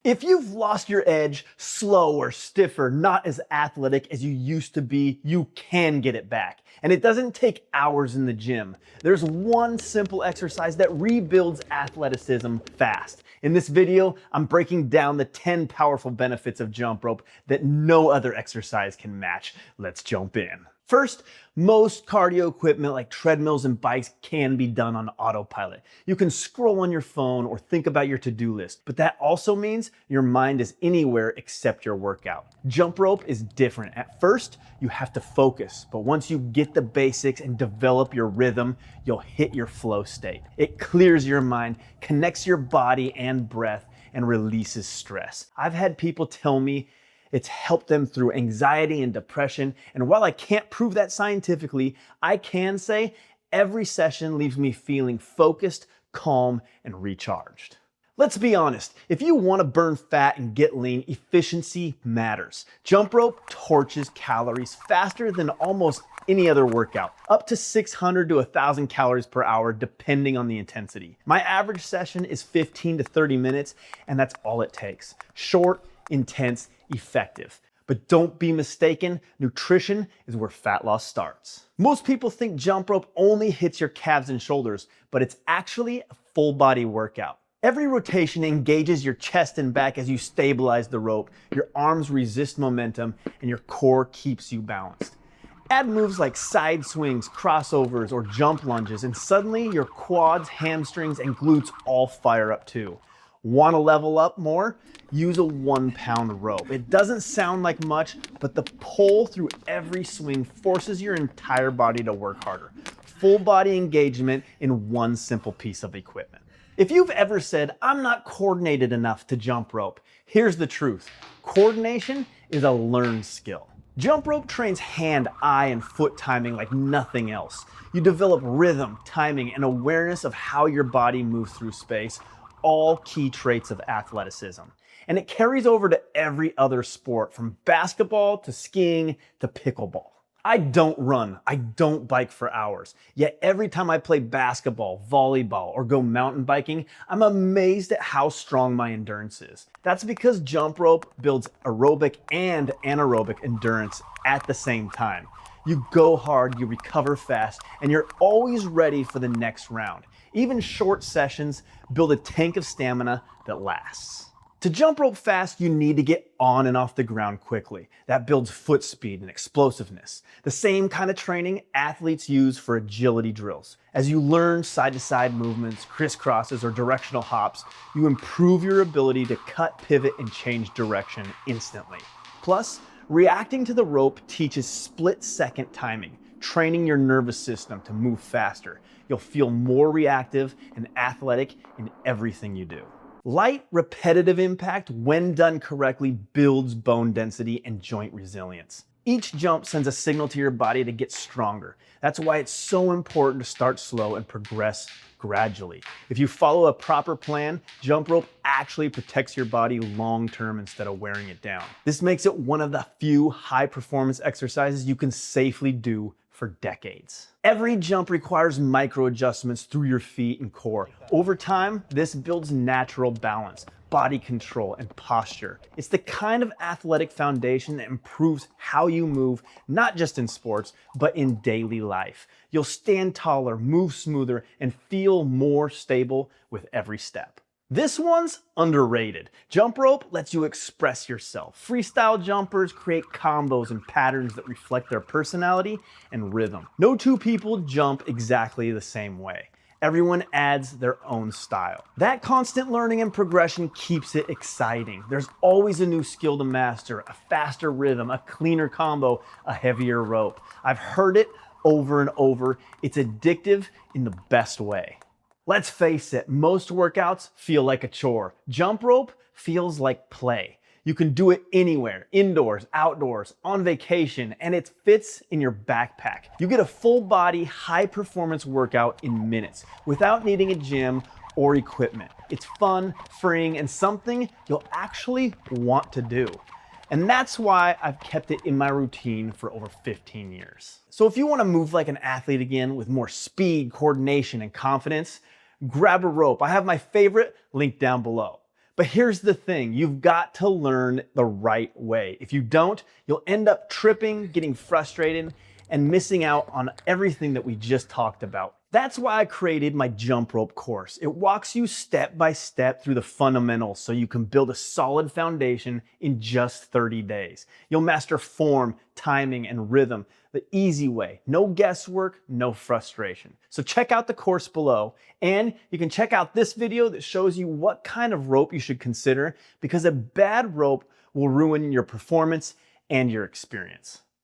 If you've lost your edge, slow or stiffer, not as athletic as you used to be, you can get it back. And it doesn't take hours in the gym. There's one simple exercise that rebuilds athleticism fast. In this video, I'm breaking down the 10 powerful benefits of jump rope that no other exercise can match. Let's jump in. First, most cardio equipment like treadmills and bikes can be done on autopilot. You can scroll on your phone or think about your to-do list, but that also means your mind is anywhere except your workout. Jump rope is different. At first, you have to focus, but once you get the basics and develop your rhythm, you'll hit your flow state. It clears your mind, connects your body and breath, and releases stress. I've had people tell me it's helped them through anxiety and depression. And while I can't prove that scientifically, I can say every session leaves me feeling focused, calm, and recharged. Let's be honest, if you want to burn fat and get lean, efficiency matters. Jump rope torches calories faster than almost any other workout, up to 600 to 1,000 calories per hour, depending on the intensity. My average session is 15 to 30 minutes, and that's all it takes. Short, intense, effective. But don't be mistaken, nutrition is where fat loss starts. Most people think jump rope only hits your calves and shoulders, but it's actually a full body workout. Every rotation engages your chest and back as you stabilize the rope, your arms resist momentum, and your core keeps you balanced. Add moves like side swings, crossovers, or jump lunges, and suddenly your quads, hamstrings, and glutes all fire up too. Want to level up more? Use a 1-pound rope. It doesn't sound like much, but the pull through every swing forces your entire body to work harder. Full body engagement in one simple piece of equipment. If you've ever said, I'm not coordinated enough to jump rope, here's the truth. Coordination is a learned skill. Jump rope trains hand, eye, and foot timing like nothing else. You develop rhythm, timing, and awareness of how your body moves through space, all key traits of athleticism. And it carries over to every other sport, from basketball to skiing to pickleball. I don't run, I don't bike for hours. Yet every time I play basketball, volleyball, or go mountain biking, I'm amazed at how strong my endurance is. That's because jump rope builds aerobic and anaerobic endurance at the same time. You go hard, you recover fast, and you're always ready for the next round. Even short sessions build a tank of stamina that lasts. To jump rope fast, you need to get on and off the ground quickly. That builds foot speed and explosiveness. The same kind of training athletes use for agility drills. As you learn side-to-side movements, crisscrosses, or directional hops, you improve your ability to cut, pivot, and change direction instantly. Plus, reacting to the rope teaches split-second timing, training your nervous system to move faster. You'll feel more reactive and athletic in everything you do. Light, repetitive impact, when done correctly, builds bone density and joint resilience. Each jump sends a signal to your body to get stronger. That's why it's so important to start slow and progress gradually. If you follow a proper plan, jump rope actually protects your body long-term instead of wearing it down. This makes it one of the few high-performance exercises you can safely do for decades. Every jump requires micro adjustments through your feet and core. Over time, this builds natural balance, body control, and posture. It's the kind of athletic foundation that improves how you move, not just in sports, but in daily life. You'll stand taller, move smoother, and feel more stable with every step. This one's underrated. Jump rope lets you express yourself. Freestyle jumpers create combos and patterns that reflect their personality and rhythm. No two people jump exactly the same way. Everyone adds their own style. That constant learning and progression keeps it exciting. There's always a new skill to master, a faster rhythm, a cleaner combo, a heavier rope. I've heard it over and over. It's addictive in the best way. Let's face it, most workouts feel like a chore. Jump rope feels like play. You can do it anywhere, indoors, outdoors, on vacation, and it fits in your backpack. You get a full body, high performance workout in minutes without needing a gym or equipment. It's fun, freeing, and something you'll actually want to do. And that's why I've kept it in my routine for over 15 years. So if you want to move like an athlete again with more speed, coordination, and confidence, grab a rope. I have my favorite linked down below. But here's the thing, you've got to learn the right way. If you don't, you'll end up tripping, getting frustrated, and missing out on everything that we just talked about. That's why I created my jump rope course. It walks you step by step through the fundamentals so you can build a solid foundation in just 30 days. You'll master form, timing, and rhythm the easy way. No guesswork, no frustration. So check out the course below, and you can check out this video that shows you what kind of rope you should consider, because a bad rope will ruin your performance and your experience.